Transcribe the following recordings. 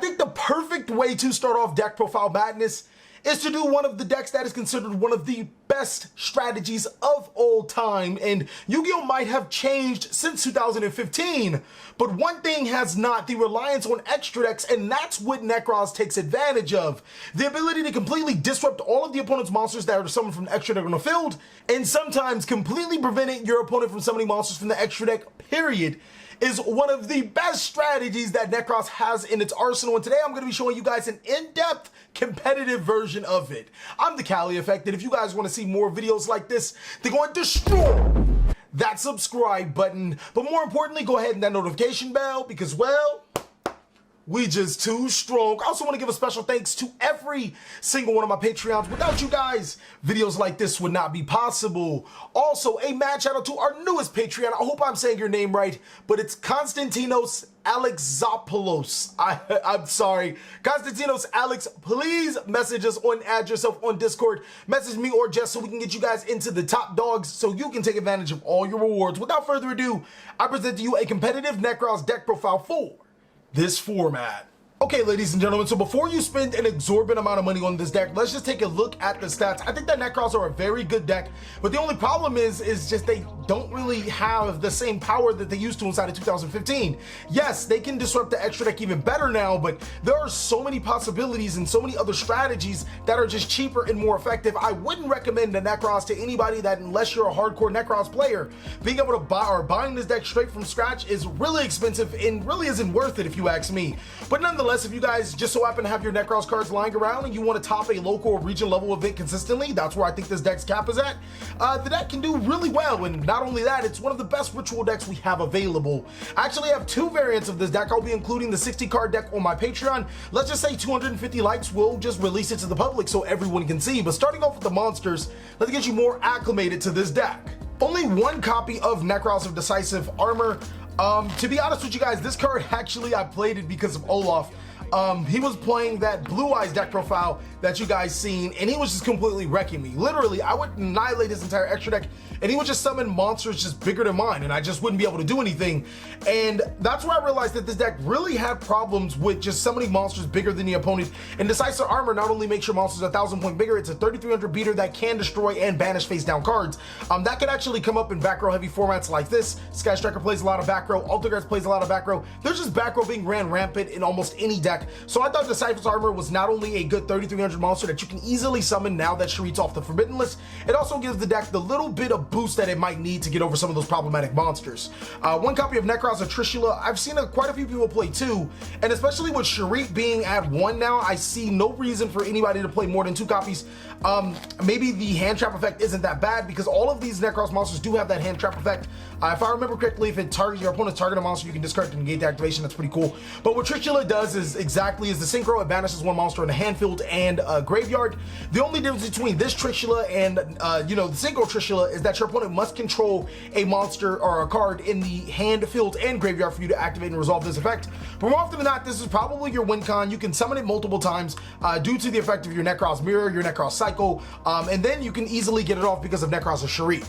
think the perfect way to start off deck profile madness is to do one of the decks that is considered one of the best strategies of all time. And Yu-Gi-Oh might have changed since 2015, but one thing has not: the reliance on extra decks, and that's what Nekroz takes advantage of. The ability to completely disrupt all of the opponent's monsters that are summoned from the extra deck on the field, and sometimes completely preventing your opponent from summoning monsters from the extra deck, period, is one of the best strategies that Nekroz has in its arsenal. And today I'm going to be showing you guys an in-depth competitive version of it. I'm TheCaliEffect, and if you guys want to see more videos like this, then go and destroy that subscribe button. But more importantly, go ahead and that notification bell, because, well, we just too strong. I also want to give a special thanks to every single one of my Patreons. Without you guys, videos like this would not be possible. Also, a mad shout out to our newest Patreon. I hope I'm saying your name right, but it's Konstantinos Alexopoulos. I'm sorry. Konstantinos Alex, please message us on, add yourself on Discord, message me or Jess so we can get you guys into the top dogs so you can take advantage of all your rewards. Without further ado, I present to you a competitive Nekroz deck profile for this format. Okay, ladies and gentlemen, so before you spend an exorbitant amount of money on this deck, let's just take a look at the stats. I think that Nekroz are a very good deck, but the only problem is just they don't really have the same power that they used to inside of 2015. Yes, they can disrupt the extra deck even better now, but there are so many possibilities and so many other strategies that are just cheaper and more effective. I wouldn't recommend the Nekroz to anybody that, unless you're a hardcore Nekroz player. Being able to buy or buying this deck straight from scratch is really expensive and really isn't worth it if you ask me. But nonetheless, if you guys just so happen to have your Nekroz cards lying around and you want to top a local or regional level event consistently, that's where I think this deck's cap is at. The deck can do really well, and not only that, it's one of the best ritual decks we have available. I actually have two variants of this deck. I'll be including the 60 card deck on my Patreon. Let's just say 250 likes, we'll just release it to the public so everyone can see. But starting off with the monsters, let's get you more acclimated to this deck. Only one copy of Nekroz of Decisive Armor. To be honest with you guys, this card actually I played it because of Olaf. He was playing that Blue Eyes deck profile that you guys seen, and he was just completely wrecking me. Literally, I would annihilate his entire extra deck, and he would just summon monsters just bigger than mine, and I just wouldn't be able to do anything. And that's where I realized that this deck really had problems with just summoning monsters bigger than the opponent. And Decisive Armor not only makes your monsters 1,000 point bigger, it's a 3,300 beater that can destroy and banish face down cards. That can actually come up in back row heavy formats like this. Sky Striker plays a lot of back row, Altergeist plays a lot of back row. There's just back row being ran rampant in almost any deck. So I thought Decisive Armor was not only a good 3,300 monster that you can easily summon now that Sharit's off the Forbidden list, it also gives the deck the little bit of boost that it might need to get over some of those problematic monsters. One copy of Nekroz of Trishula, I've seen quite a few people play two, and especially with Sharit being at one now, I see no reason for anybody to play more than two copies. Maybe the hand trap effect isn't that bad because all of these Nekroz monsters do have that hand trap effect. If I remember correctly, if it targets your opponent's target a monster, you can discard to negate the activation. That's pretty cool. But what Trishula does is exactly as the Synchro, it banishes one monster in the hand field and graveyard. The only difference between this Trishula and the Synchro Trishula is that your opponent must control a monster or a card in the hand field and graveyard for you to activate and resolve this effect. But more often than not, this is probably your win con. You can summon it multiple times due to the effect of your Nekroz Mirror, your Nekroz Cycle, and then you can easily get it off because of Nekroz of Sharit.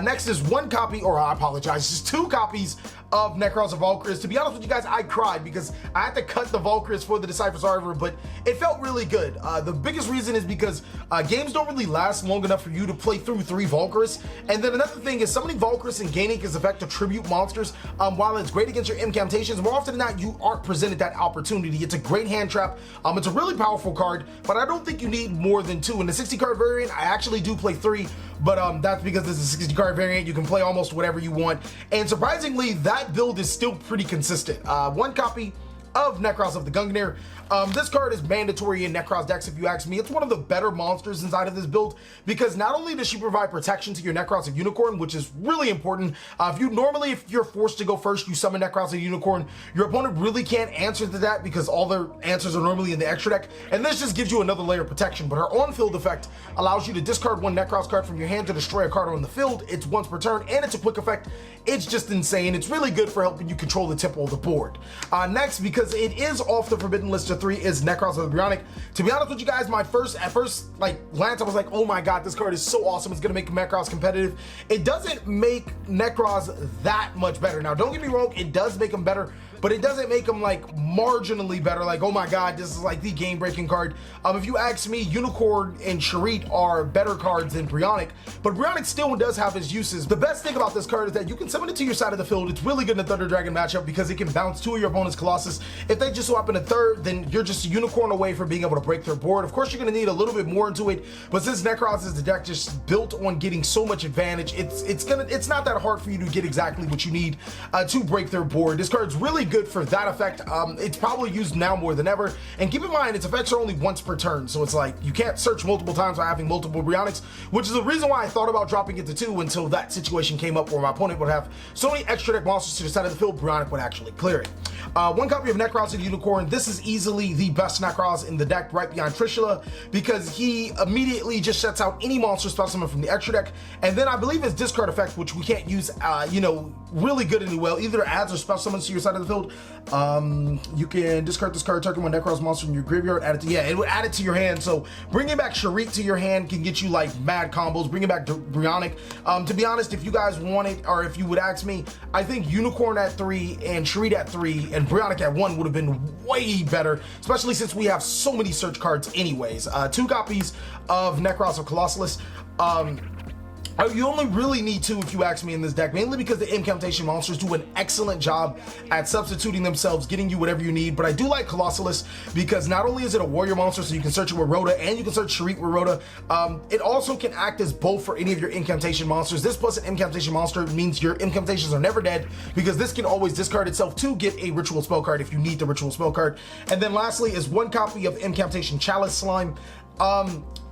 Next is one copy, or I apologize, just two copies of Nekroz of Valkyries. To be honest with you guys, I cried because I had to cut the Valkyries for the Decipher's Armor, but it felt really good. The biggest reason is because games don't really last long enough for you to play through 3 Valkyries. And then another thing is summoning Valkyries and gaining his effect to tribute monsters, while it's great against your incantations, more often than not, you aren't presented that opportunity. It's a great hand trap. It's a really powerful card, but I don't think you need more than 2. In the 60 card variant, I actually do play 3, but that's because this is a 60 card variant. You can play almost whatever you want. And surprisingly, that build is still pretty consistent. One copy of Nekroz of the Gungnir. This card is mandatory in Nekroz decks if you ask me. It's one of the better monsters inside of this build because not only does she provide protection to your Nekroz of Unicorn, which is really important. If you're forced to go first, you summon Nekroz of Unicorn, your opponent really can't answer to that because all their answers are normally in the extra deck, and this just gives you another layer of protection. But her on-field effect allows you to discard one Nekroz card from your hand to destroy a card on the field. It's once per turn, and it's a quick effect. It's just insane. It's really good for helping you control the tempo of the board. Next, because it is off the Forbidden list of 3, is Nekroz of the Bionic. To be honest with you guys, at first glance, I was like, oh my god, this card is so awesome. It's gonna make Nekroz competitive. It doesn't make Nekroz that much better. Now, don't get me wrong, it does make him better, but it doesn't make them like marginally better, like, oh my god, this is like the game-breaking card. If you ask me, Unicorn and Cherit are better cards than Brionac, but Brionac still does have his uses. The best thing about this card is that you can summon it to your side of the field. It's really good in the Thunder Dragon matchup because it can bounce 2 of your opponent's Colossus. If they just swap in a third, then you're just a Unicorn away from being able to break their board. Of course, you're going to need a little bit more into it, but since Nekroz is the deck just built on getting so much advantage, it's not that hard for you to get exactly what you need to break their board. This card's really good for that effect. It's probably used now more than ever, and keep in mind its effects are only once per turn, so it's like you can't search multiple times by having multiple Brionacs, which is the reason why I thought about dropping it to 2 until that situation came up where my opponent would have so many extra deck monsters to the side of the field, Brionac would actually clear it. 1 copy of Nekroz and Unicorn. This is easily the best Nekroz in the deck, right behind Trishula, because he immediately just shuts out any monster spell summon from the extra deck, and then I believe his discard effect, which we can't use, you know, really good and well, either adds or spell summons to your side of the field. You can discard this card, target one Nekroz monster in your graveyard, add it to, yeah, it would add it to your hand. So bringing back Cherit to your hand can get you like mad combos. Bringing back Brionac. To be honest, if you guys want it, or if you would ask me, I think Unicorn at 3 and Cherit at 3 and Brionac at 1 would have been way better, especially since we have so many search cards anyways. 2 copies of Nekroz of Colossalus. You only really need 2 if you ask me in this deck, mainly because the incantation monsters do an excellent job at substituting themselves, getting you whatever you need. But I do like Colossalus because not only is it a warrior monster, so you can search it with Rhoda, and you can search Cherit with Rhoda, it also can act as both for any of your incantation monsters. This plus an incantation monster means your incantations are never dead, because this can always discard itself to get a ritual spell card if you need the ritual spell card. And then lastly is 1 copy of Incantation Chalice Slime.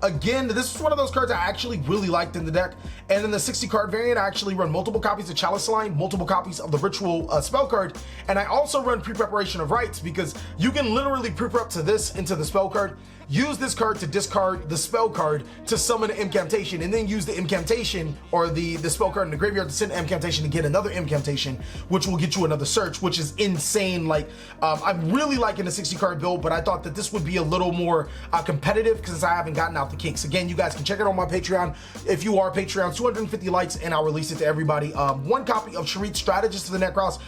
Again, this is one of those cards I actually really liked in the deck, and in the 60 card variant I actually run multiple copies of Chalice Slime, multiple copies of the ritual spell card, and I also run pre-preparation of rites, because you can literally pre-prep to this into the spell card, use this card to discard the spell card to summon an incantation, and then use the incantation or the spell card in the graveyard to send an incantation to get another incantation, which will get you another search, which is insane. Like, I'm really liking the 60 card build, but I thought that this would be a little more competitive because I haven't gotten out the kinks. Again, you guys can check it on my Patreon if you are Patreon. 250 likes and I'll release it to everybody. 1 copy of Cherit, Strategist to the Nekroz.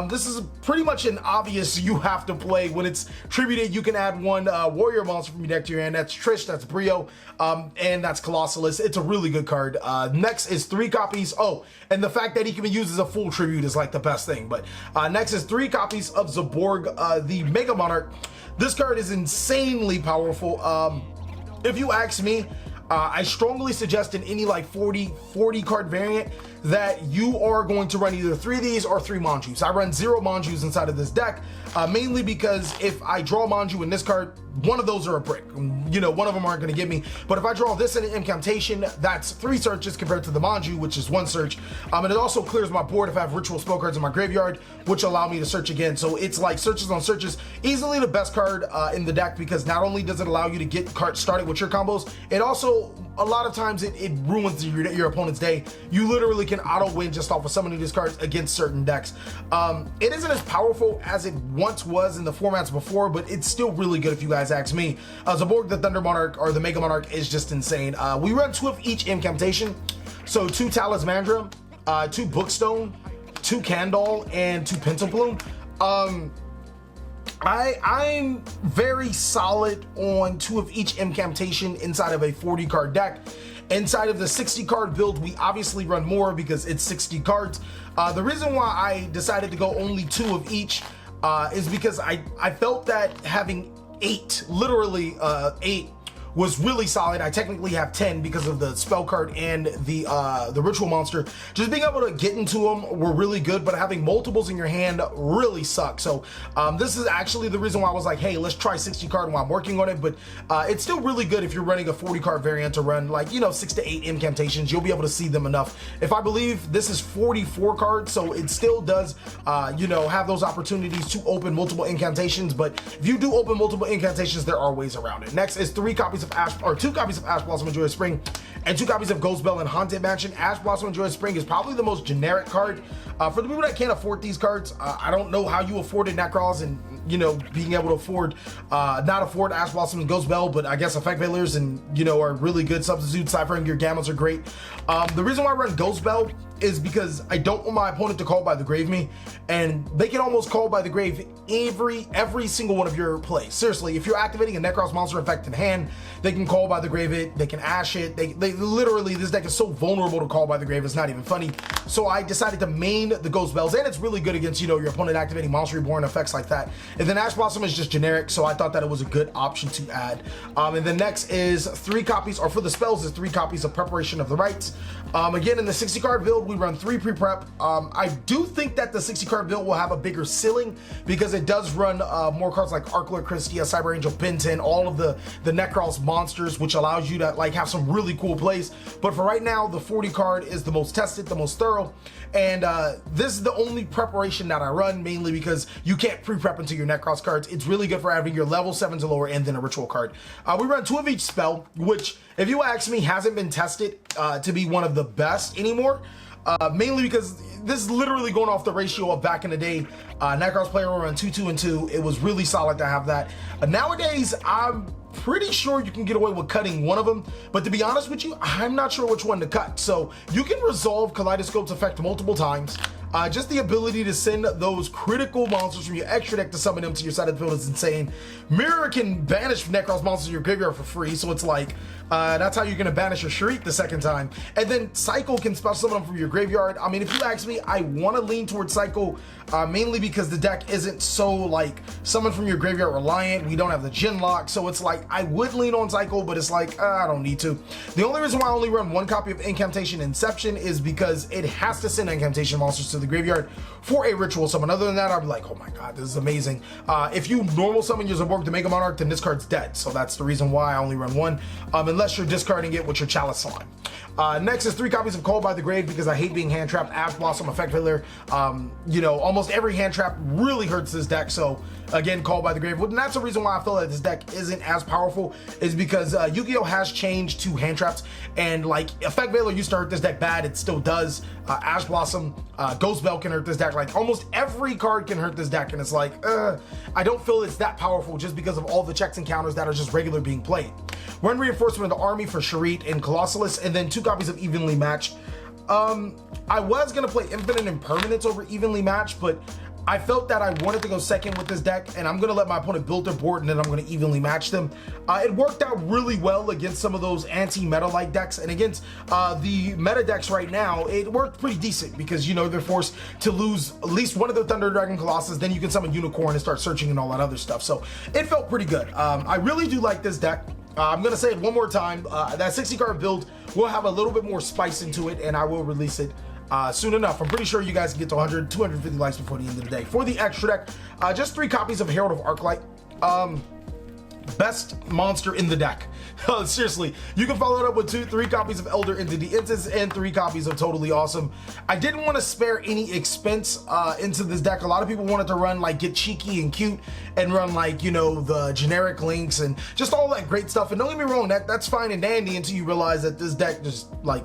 This is pretty much an obvious you have to play. When it's tributed, you can add 1 warrior monster from your deck to your hand. That's Trish, that's Brio, and that's Colossalus. It's a really good card. Next is 3 copies. Oh, and the fact that he can be used as a full tribute is like the best thing. But next is 3 copies of Zaborg, the Mega Monarch. This card is insanely powerful. If you ask me, I strongly suggest in any like 40 card variant that you are going to run either 3 of these or 3 Manjus. I run 0 Manjus inside of this deck, mainly because if I draw Manju in this card, one of those are a brick. You know, one of them aren't going to get me. But if I draw this in an incantation, that's 3 searches compared to the Manju, which is 1 search. And it also clears my board if I have ritual spell cards in my graveyard, which allow me to search again. So it's like searches on searches. Easily the best card in the deck, because not only does it allow you to get cards started with your combos, it also, a lot of times, it ruins your opponent's day. You literally can auto win just off of summoning these cards against certain decks. It isn't as powerful as it once was in the formats before, but it's still really good if you guys ask me. Zaborg the Thunder Monarch, or the Mega Monarch, is just insane. We run 2 of each incantation, so 2 Talismandra, 2 Bookstone, 2 Candle, and 2 Pentaplume. I'm very solid on 2 of each incantation inside of a 40 card deck. Inside of the 60 card build, we obviously run more because it's 60 cards. The reason why I decided to go only 2 of each is because I felt that having 8, literally 8, was really solid. I technically have 10 because of the spell card and the ritual monster. Just being able to get into them were really good, but having multiples in your hand really sucks. So this is actually the reason why I was like, hey, let's try 60 card while I'm working on it. But it's still really good if you're running a 40 card variant to run, like, you know, 6 to 8 incantations. You'll be able to see them enough. If I believe this is 44 cards, so it still does, you know, have those opportunities to open multiple incantations. But if you do open multiple incantations, there are ways around it. Next is 3 copies of Ash, or 2 copies of Ash Blossom and Joyous Spring, and 2 copies of Ghost Bell and Haunted Mansion. Ash Blossom and Joyous Spring is probably the most generic card. For the people that can't afford these cards, I don't know how you afforded Nekroz and you know, being able to afford, not afford Ash Blossom and Ghost Bell, but I guess Effect Veilers and, you know, are really good substitutes. Ciphering Gear Gammas are great. The reason why I run Ghost Bell is because I don't want my opponent to call by the grave me, and they can almost call by the grave every single one of your plays. Seriously, if you're activating a Nekroz monster effect in hand, they can call by the grave it, they can ash it, they literally, this deck is so vulnerable to call by the grave, it's not even funny. So I decided to main the Ghost Bells, and it's really good against, you know, your opponent activating Monster Reborn effects like that. And then Ash Blossom is just generic, so I thought that it was a good option to add. And then next is 3 copies, or for the spells is 3 copies of Preparation of the Rites. Again, in the 60 card build, we run 3 pre-prep. I do think that the 60 card build will have a bigger ceiling because it does run more cards like Arclord, Christia, Cyber Angel, Pinton, all of the Nekroz monsters, which allows you to like have some really cool plays. But for right now, the 40 card is the most tested, the most thorough, and this is the only preparation that I run, mainly because you can't pre-prep into your Nekroz cards. It's really good for having your level 7 to lower and then a ritual card. We run 2 of each spell, which, if you ask me, hasn't been tested to be one of the best anymore. Mainly because this is literally going off the ratio of back in the day. Nekroz player will run 2, 2, and 2. It was really solid to have that. Nowadays, I'm pretty sure you can get away with cutting one of them, but to be honest with you, I'm not sure which one to cut. So you can resolve Kaleidoscope's effect multiple times. Just the ability to send those critical monsters from your extra deck to summon them to your side of the field is insane. Mirror can banish Nekroz monsters in your graveyard for free, so it's like, that's how you're gonna banish your Shriek the second time. And then Cycle can special summon them from your graveyard. I mean, if you ask me, I wanna lean towards Cycle, mainly because the deck isn't so like summon from your graveyard reliant. We don't have the Gen Lock, so it's like, I would lean on Cycle, but it's like, I don't need to. The only reason why I only run 1 copy of Incantation Inception is because it has to send Incantation monsters to the graveyard for a ritual summon. Other than that, I'd be like, oh my god, this is amazing. If you normal summon your Zaborg to Mega Monarch, then this card's dead. So that's the reason why I only run 1, unless you're discarding it with your Chalice Slime. Next is 3 copies of Call by the Grave because I hate being hand trapped. Ash Blossom, Effect Veiler, you know, almost every hand trap really hurts this deck. So again, Call by the Grave. And that's the reason why I feel that this deck isn't as powerful, is because YuGiOh has changed to hand traps, and like Effect Veiler used to hurt this deck bad, it still does. Ash Blossom, Ghost Bell can hurt this deck. Like almost every card can hurt this deck, and it's like, I don't feel it's that powerful just because of all the checks and counters that are just regular being played. One reinforcement of the army for Shriek and Colossalus, and then 2 copies of Evenly Matched. I was gonna play Infinite Impermanence over Evenly Matched, but I felt that I wanted to go second with this deck, and I'm gonna let my opponent build their board and then I'm gonna evenly match them. It worked out really well against some of those anti-meta like decks, and against the meta decks right now, it worked pretty decent because, you know, they're forced to lose at least one of their Thunder Dragon Colossus, then you can summon Unicorn and start searching and all that other stuff. So it felt pretty good. I really do like this deck. I'm gonna say it one more time. That 60 card build will have a little bit more spice into it, and I will release it soon enough. I'm pretty sure you guys can get to 100, 250 likes before the end of the day. For the extra deck, just 3 copies of Herald of Arclight. Best monster in the deck. Seriously, you can follow it up with 3 copies of Elder Entity Instance and 3 copies of Totally Awesome. I didn't want to spare any expense into this deck. A lot of people wanted to run like get cheeky and cute and run like, you know, the generic links and just all that great stuff. And don't get me wrong, that's fine and dandy until you realize that this deck just like,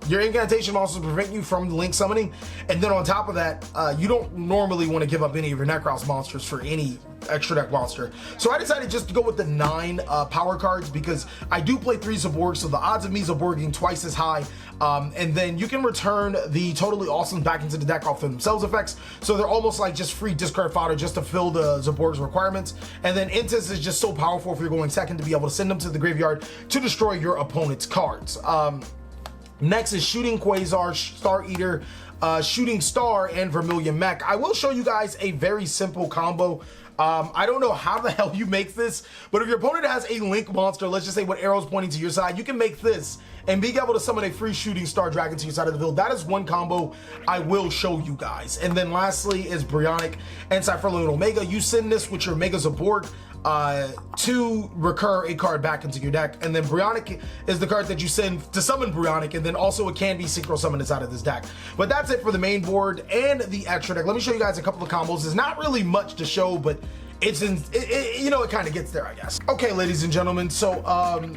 your incantation monsters prevent you from link summoning, and then on top of that, you don't normally want to give up any of your Nekroz monsters for any extra deck monster. So I decided just to go with the 9 power cards because I do play 3 Zaborg, so the odds of me Zaborging twice as high. And then you can return the Totally Awesome back into the deck off themselves effects, so they're almost like just free discard fodder just to fill the Zaborg's requirements. And then Instance is just so powerful if you're going second to be able to send them to the graveyard to destroy your opponent's cards. Next is Shooting Quasar, Star Eater, Shooting Star, and Vermilion Mech. I will show you guys a very simple combo. I don't know how the hell you make this, but if your opponent has a Link monster, let's just say with arrows pointing to your side, you can make this and be able to summon a free Shooting Star Dragon to your side of the field. That is one combo I will show you guys. And then lastly is Bryonic and Cypherloid Omega. You send this with your Mega Zaborg to recur a card back into your deck, and then Bryonic is the card that you send to summon Bryonic, and then also it can be synchro summoned inside of this deck. But that's it for the main board and the extra deck. Let me show you guys a couple of combos. There's not really much to show, but you know, it kind of gets there, I guess. Okay, ladies and gentlemen, so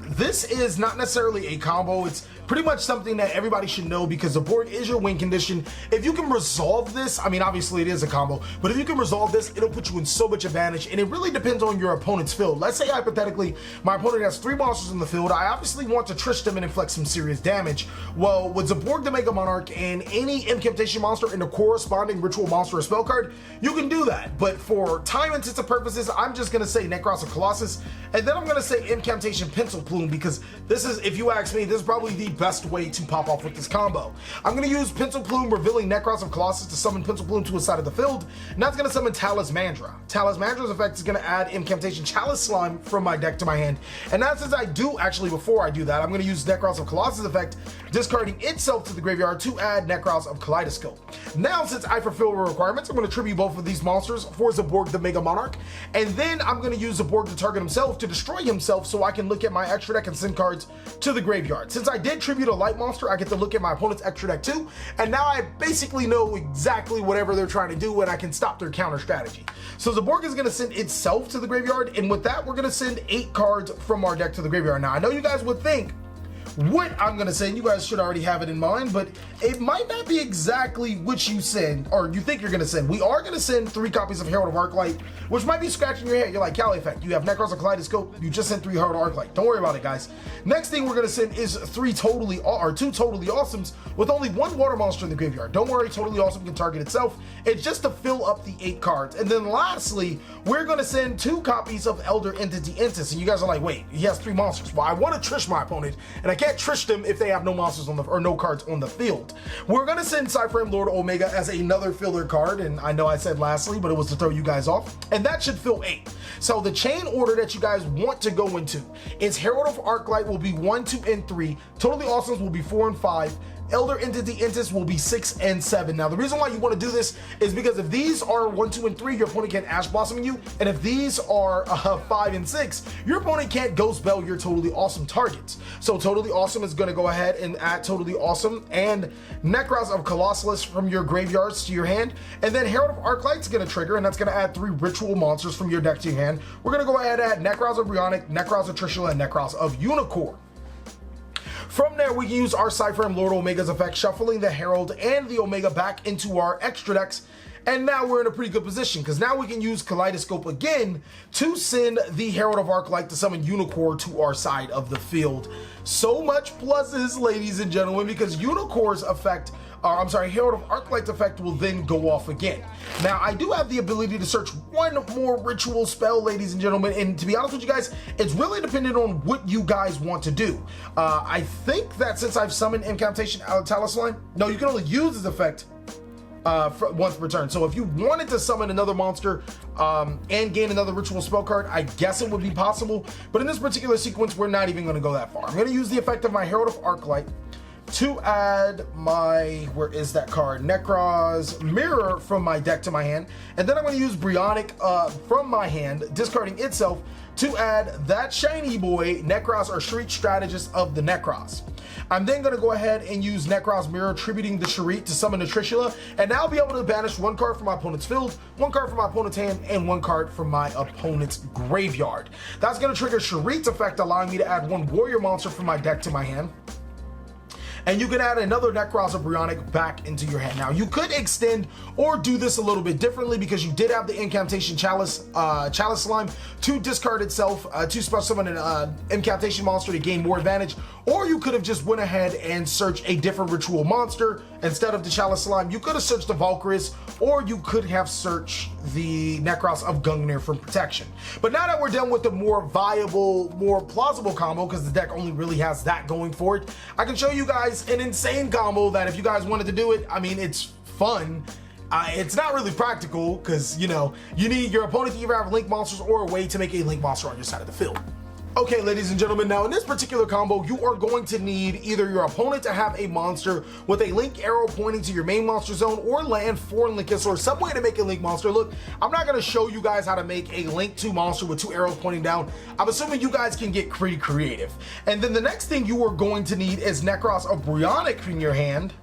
this is not necessarily a combo. It's pretty much something that everybody should know because the board is your win condition. If you can resolve this, I mean, obviously it is a combo, but if you can resolve this, it'll put you in so much advantage, and it really depends on your opponent's field. Let's say hypothetically, my opponent has 3 monsters in the field. I obviously want to trish them and inflict some serious damage. Well, with Zaborg the Mega Monarch and any incantation monster in the corresponding ritual monster or spell card, you can do that. But for time-intensive purposes, I'm just gonna say Nekroz of Colossus, and then I'm gonna say Incantation Pencil Plume because this is, if you ask me, this is probably the best way to pop off with this combo. I'm gonna use Pencil Plume, revealing Nekroz of Colossus to summon Pencil Plume to a side of the field, and that's gonna summon Talismandra. Talismandra's effect is gonna add Incantation Chalice Slime from my deck to my hand, and now since I do, actually before I do that, I'm gonna use Nekroz of Colossus effect, discarding itself to the graveyard to add Nekroz of Kaleidoscope. Now, since I fulfill requirements, I'm gonna tribute both of these monsters for Zaborg the Mega Monarch, and then I'm gonna use Zaborg to target himself to destroy himself so I can look at my extra deck and send cards to the graveyard. Since I did tribute a light monster, I get to look at my opponent's extra deck too, and now I basically know exactly whatever they're trying to do and I can stop their counter strategy. So Zaborg is gonna send itself to the graveyard, and with that, we're gonna send 8 cards from our deck to the graveyard. Now, I know you guys would think what I'm gonna send, you guys should already have it in mind, but it might not be exactly what you send, or you think you're gonna send. We are gonna send 3 copies of Herald of Arclight, which might be scratching your head. You're like, TheCaliEffect, you have Nekroz of Kaleidoscope, you just sent 3 Herald of Arclight. Don't worry about it, guys. Next thing we're gonna send is 2 Totally Awesomes with only 1 water monster in the graveyard. Don't worry, Totally Awesome can target itself. It's just to fill up the 8 cards. And then lastly, we're gonna send 2 copies of Elder Entity Intis. And you guys are like, wait, he has 3 monsters. Well, I wanna trish my opponent, and I can't trish them if they have no monsters on the, or no cards on the field. We're gonna send Cyframe Lord Omega as another filler card, and I know I said lastly, but it was to throw you guys off, and that should fill 8. So the chain order that you guys want to go into is Herald of Arclight will be 1, 2, and 3. Totally Awesomes will be 4 and 5. Elder Entity Intis will be 6 and 7. Now, the reason why you want to do this is because if these are 1, 2, and 3, your opponent can't Ash Blossom you, and if these are 5 and 6, your opponent can't Ghost Bell your Totally Awesome targets. So Totally Awesome is going to go ahead and add Totally Awesome and Nekroz of Colossus from your graveyards to your hand, and then Herald of Arclight is going to trigger, and that's going to add 3 ritual monsters from your deck to your hand. We're going to go ahead and add Nekroz of Brionic, Nekroz of Trishula, and Nekroz of Unicorn. From there, we can use our Cyframe Lord Omega's effect, shuffling the Herald and the Omega back into our extra decks, and now we're in a pretty good position, because now we can use Kaleidoscope again to send the Herald of Arclight to summon Unicorn to our side of the field. So much pluses, ladies and gentlemen, because Unicorn's effect, Herald of Arclight's effect will then go off again. Now, I do have the ability to search 1 more ritual spell, ladies and gentlemen, and to be honest with you guys, it's really dependent on what you guys want to do. I think that since I've summoned Incantation Talisman, no, you can only use this effect once per turn. So if you wanted to summon another monster and gain another ritual spell card, I guess it would be possible, but in this particular sequence, we're not even going to go that far. I'm going to use the effect of my Herald of Arclight to add my, where is that card? Nekroz Mirror from my deck to my hand. And then I'm going to use Brionic from my hand, discarding itself, to add that shiny boy, Nekroz or Shriek Strategist of the Nekroz. I'm then going to go ahead and use Nekroz Mirror, tributing the Shriek to summon the Trishula, and now I'll be able to banish 1 card from my opponent's field, 1 card from my opponent's hand, and 1 card from my opponent's graveyard. That's going to trigger Shriek's effect, allowing me to add 1 warrior monster from my deck to my hand. And you can add another Nekroz or Brionic back into your hand. Now, you could extend or do this a little bit differently because you did have the Incantation Chalice Slime to discard itself, to special summon an Incantation monster to gain more advantage, or you could have just went ahead and searched a different ritual monster. Instead of the Chalice Slime, you could have searched the Valkyries, or you could have searched the Nekroz of Gungnir for protection. But now that we're done with the more viable, more plausible combo, because the deck only really has that going for it, I can show you guys an insane combo that if you guys wanted to do it, I mean, it's fun. It's not really practical because, you know, you need your opponent to either have link monsters or a way to make a link monster on your side of the field. Okay, ladies and gentlemen, now in this particular combo, you are going to need either your opponent to have a monster with a link arrow pointing to your main monster zone, or land 4 Linkus, or some way to make a link monster. Look, I'm not going to show you guys how to make a link 2 monster with 2 arrows pointing down. I'm assuming you guys can get pretty creative. And then the next thing you are going to need is Nekroz of Brionic in your hand.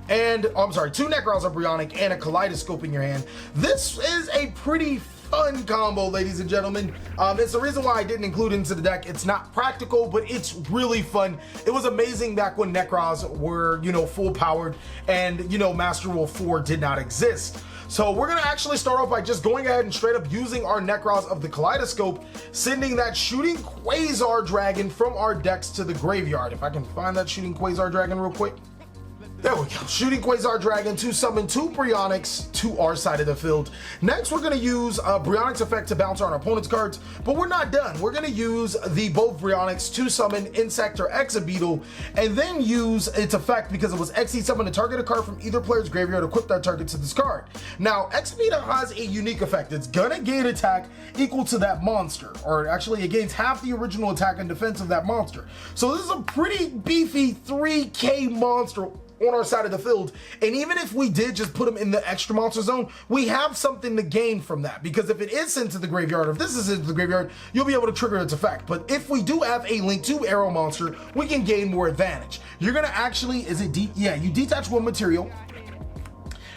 And, 2 Nekroz of Brionic and a Kaleidoscope in your hand. This is a pretty fun combo, ladies and gentlemen. It's the reason why I didn't include it into the deck. It's not practical, but it's really fun. It was amazing back when Nekroz were, you know, full powered and, you know, Master Rule 4 did not exist. So we're gonna actually start off by just going ahead and straight up using our Nekroz of the Kaleidoscope, sending that shooting Quasar Dragon from our decks to the graveyard. If I can find that shooting Quasar Dragon real quick. There we go. Shooting Quasar Dragon to summon 2 Brionix to our side of the field. Next, we're going to use Brionix effect to bounce on our opponent's cards, but we're not done. We're going to use the both Brionix to summon Insect or Exabeetle, and then use its effect because it was Xe summon to target a card from either player's graveyard, equip that target to this card. Now, Exabeetle has a unique effect. It's going to gain attack equal to that monster, or actually it gains half the original attack and defense of that monster. So this is a pretty beefy 3K monster on our side of the field, and even if we did just put him in the extra monster zone, we have something to gain from that, because if it is sent to the graveyard, or if this is into the graveyard, you'll be able to trigger its effect. But if we do have a link to Arrow Monster, we can gain more advantage. You're gonna actually, you detach 1 material,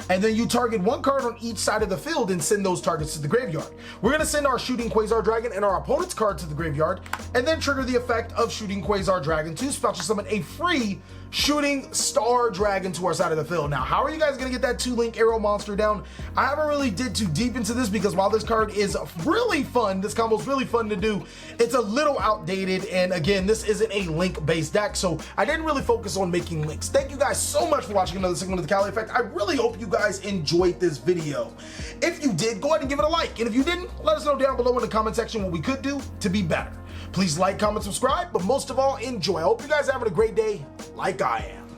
and then you target 1 card on each side of the field and send those targets to the graveyard. We're gonna send our Shooting Quasar Dragon and our opponent's card to the graveyard, and then trigger the effect of Shooting Quasar Dragon to special summon a free Shooting Star Dragon to our side of the field. Now, how are you guys gonna get that 2-link Arrow Monster down? I haven't really dig too deep into this, because while this card is really fun, this combo is really fun to do, it's a little outdated, and again, this isn't a link-based deck, so I didn't really focus on making links. Thank you guys so much for watching another segment of the TheCaliEffect. I really hope you guys enjoyed this video. If you did, go ahead and give it a like, and if you didn't, let us know down below in the comment section what we could do to be better. Please like, comment, subscribe, but most of all, enjoy. I hope you guys are having a great day like I am.